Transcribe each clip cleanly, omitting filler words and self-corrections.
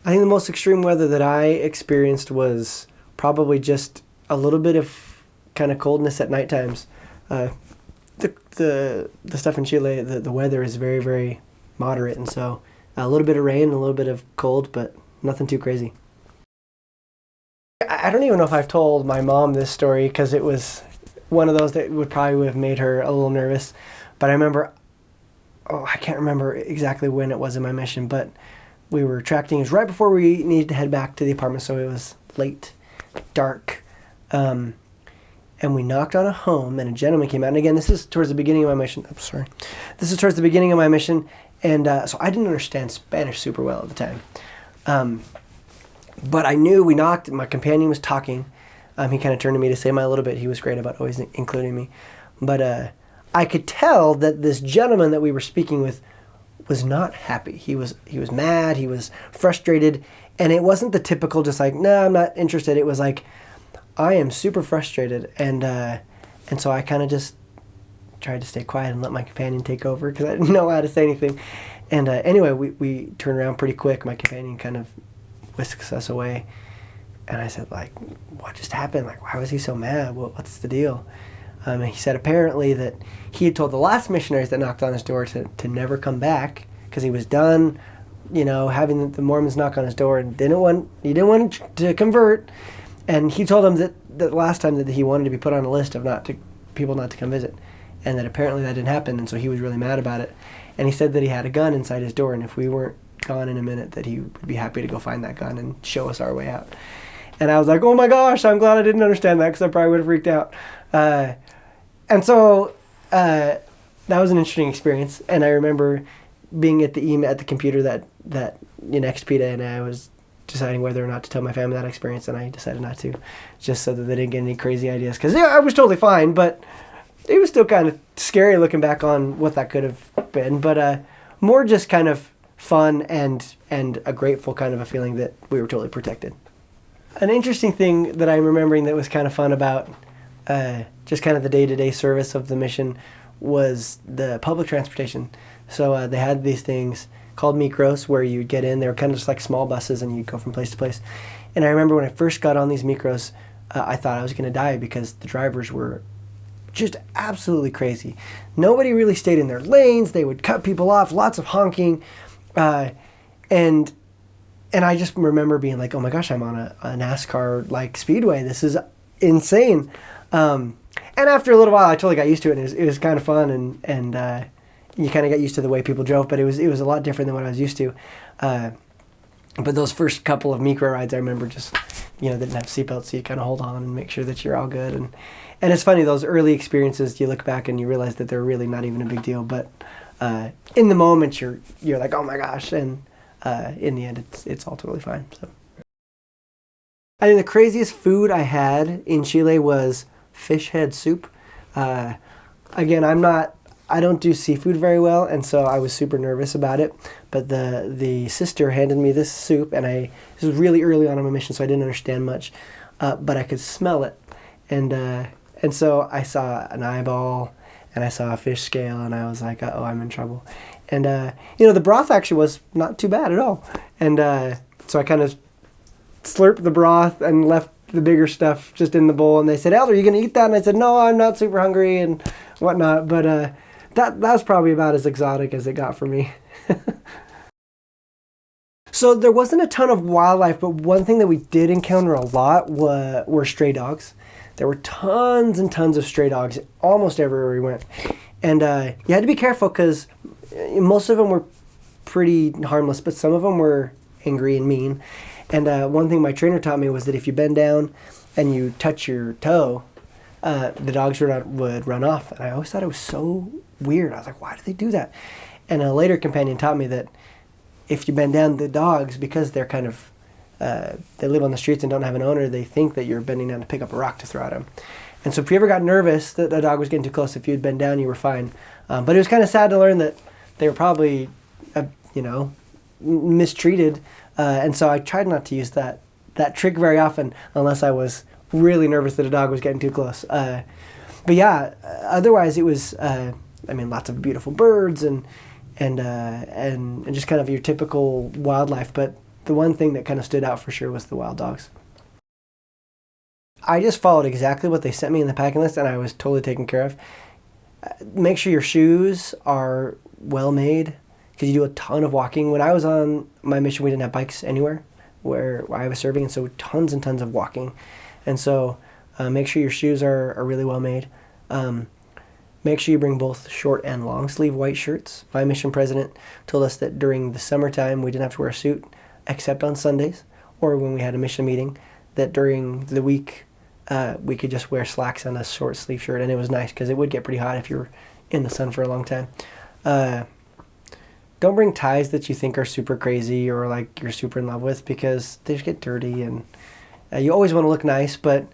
I think the most extreme weather that I experienced was probably just a little bit of kind of coldness at night times. Uh, the stuff in Chile, the weather is very, very moderate, and so a little bit of rain, a little bit of cold, but nothing too crazy. I don't even know if I've told my mom this story because it was one of those that would probably have made her a little nervous. But I remember, oh, I can't remember exactly when it was in my mission, but we were tracking. It was right before we needed to head back to the apartment, so it was late, dark. And we knocked on a home, and a gentleman came out. And again, this is towards the beginning of my mission. I'm sorry. This is towards the beginning of my mission, and so I didn't understand Spanish super well at the time. But I knew we knocked. My companion was talking. He kind of turned to me to say my little bit. He was great about always including me. But I could tell that this gentleman that we were speaking with was not happy. He was mad. He was frustrated. And it wasn't the typical just like, no, I'm not interested. It was like, I am super frustrated. And so I kind of just tried to stay quiet and let my companion take over because I didn't know how to say anything. And anyway, we turned around pretty quick. My companion kind of whisks us away. And I said, like, what just happened? Like, why was he so mad? What's the deal? And he said apparently that he had told the last missionaries that knocked on his door to never come back because he was done, having the Mormons knock on his door and he didn't want to convert. And he told them that the last time that he wanted to be put on a list of people not to come visit. And that apparently that didn't happen, and so he was really mad about it. And he said that he had a gun inside his door, and if we weren't gone in a minute, that he would be happy to go find that gun and show us our way out. And I was like, oh my gosh, I'm glad I didn't understand that because I probably would have freaked out. And so that was an interesting experience. And I remember being at the computer that next PDA, and I was deciding whether or not to tell my family that experience, and I decided not to, just so that they didn't get any crazy ideas. Because I was totally fine, but it was still kind of scary looking back on what that could have been. But more just kind of fun and a grateful kind of a feeling that we were totally protected. An interesting thing that I'm remembering that was kind of fun about just kind of the day-to-day service of the mission was the public transportation. So they had these things called micros where you'd get in. They were kind of just like small buses and you'd go from place to place. And I remember when I first got on these micros, I thought I was going to die because the drivers were just absolutely crazy. Nobody really stayed in their lanes. They would cut people off, lots of honking. And I just remember being like, oh my gosh, I'm on a NASCAR like speedway. This is insane. And after a little while, I totally got used to it. And it was kind of fun, and you kind of got used to the way people drove. But it was a lot different than what I was used to. But those first couple of micro rides, I remember just didn't have seatbelts, so you kind of hold on and make sure that you're all good. And it's funny, those early experiences, you look back and you realize that they're really not even a big deal. But in the moment, you're like, oh my gosh, and in the end, it's all totally fine. So I think the craziest food I had in Chile was fish head soup. Again, I don't do seafood very well, and so I was super nervous about it. But the sister handed me this soup, and this was really early on in my mission, so I didn't understand much, but I could smell it, and so I saw an eyeball, and I saw a fish scale, and I was like, uh-oh, I'm in trouble. And the broth actually was not too bad at all, and so I kind of slurped the broth and left the bigger stuff just in the bowl, and they said, Elder, are you going to eat that? And I said, no, I'm not super hungry and whatnot, but that was probably about as exotic as it got for me. So there wasn't a ton of wildlife, but one thing that we did encounter a lot were stray dogs. There were tons and tons of stray dogs almost everywhere we went. And you had to be careful because most of them were pretty harmless, but some of them were angry and mean. And one thing my trainer taught me was that if you bend down and you touch your toe, the dogs would run off. And I always thought it was so weird. I was like, why do they do that? And a later companion taught me that if you bend down, the dogs, because they're kind of, they live on the streets and don't have an owner, they think that you're bending down to pick up a rock to throw at them. And so if you ever got nervous that the dog was getting too close, if you'd bend down, you were fine. But it was kind of sad to learn that they were probably, mistreated. And so I tried not to use that trick very often unless I was really nervous that a dog was getting too close. But yeah, otherwise it was, lots of beautiful birds and just kind of your typical wildlife. But the one thing that kind of stood out for sure was the wild dogs. I just followed exactly what they sent me in the packing list, and I was totally taken care of. Make sure your shoes are well made, because you do a ton of walking. When I was on my mission, we didn't have bikes anywhere where I was serving, and so tons and tons of walking. And so make sure your shoes are really well made. Make sure you bring both short and long sleeve white shirts. My mission president told us that during the summertime we didn't have to wear a suit except on Sundays or when we had a mission meeting, that during the week we could just wear slacks and a short sleeve shirt, and it was nice because it would get pretty hot if you're in the sun for a long time. Don't bring ties that you think are super crazy or like you're super in love with, because they just get dirty, and you always want to look nice, but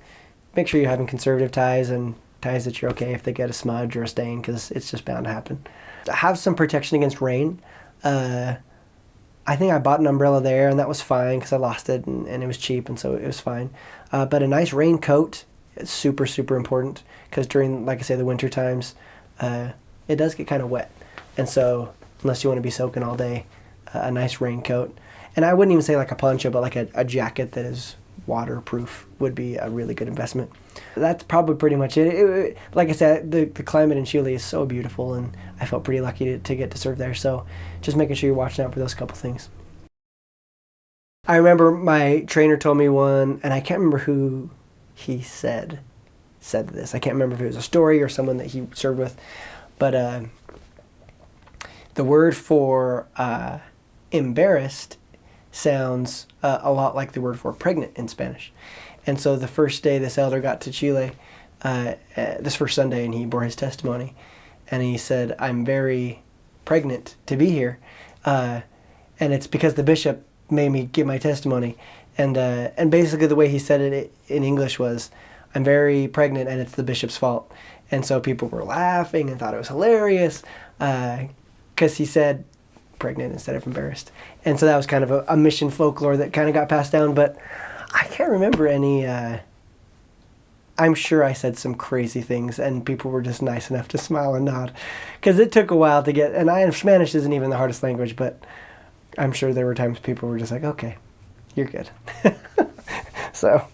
make sure you're having conservative ties and ties that you're okay if they get a smudge or a stain, because it's just bound to happen. Have some protection against rain. I think I bought an umbrella there, and that was fine because I lost it, and it was cheap, and so it was fine. But a nice raincoat is super, super important, because during, like I say, the winter times, it does get kind of wet. And so unless you want to be soaking all day, a nice raincoat. And I wouldn't even say like a poncho, but like a jacket that is waterproof would be a really good investment. That's probably pretty much it. Like I said, the climate in Chile is so beautiful, and I felt pretty lucky to get to serve there. So just making sure you're watching out for those couple things. I remember my trainer told me one, and I can't remember who he said this. I can't remember if it was a story or someone that he served with, but the word for embarrassed sounds a lot like the word for pregnant in Spanish. And so the first day this elder got to Chile, this first Sunday, and he bore his testimony, and he said, "I'm very pregnant to be here, and it's because the bishop made me give my testimony." And basically the way he said it in English was, "I'm very pregnant and it's the bishop's fault." And so people were laughing and thought it was hilarious, because he said pregnant instead of embarrassed. And so that was kind of a mission folklore that kind of got passed down, but I can't remember any. I'm sure I said some crazy things, and people were just nice enough to smile and nod, because it took a while to get, and Spanish isn't even the hardest language, but I'm sure there were times people were just like, "Okay, you're good." So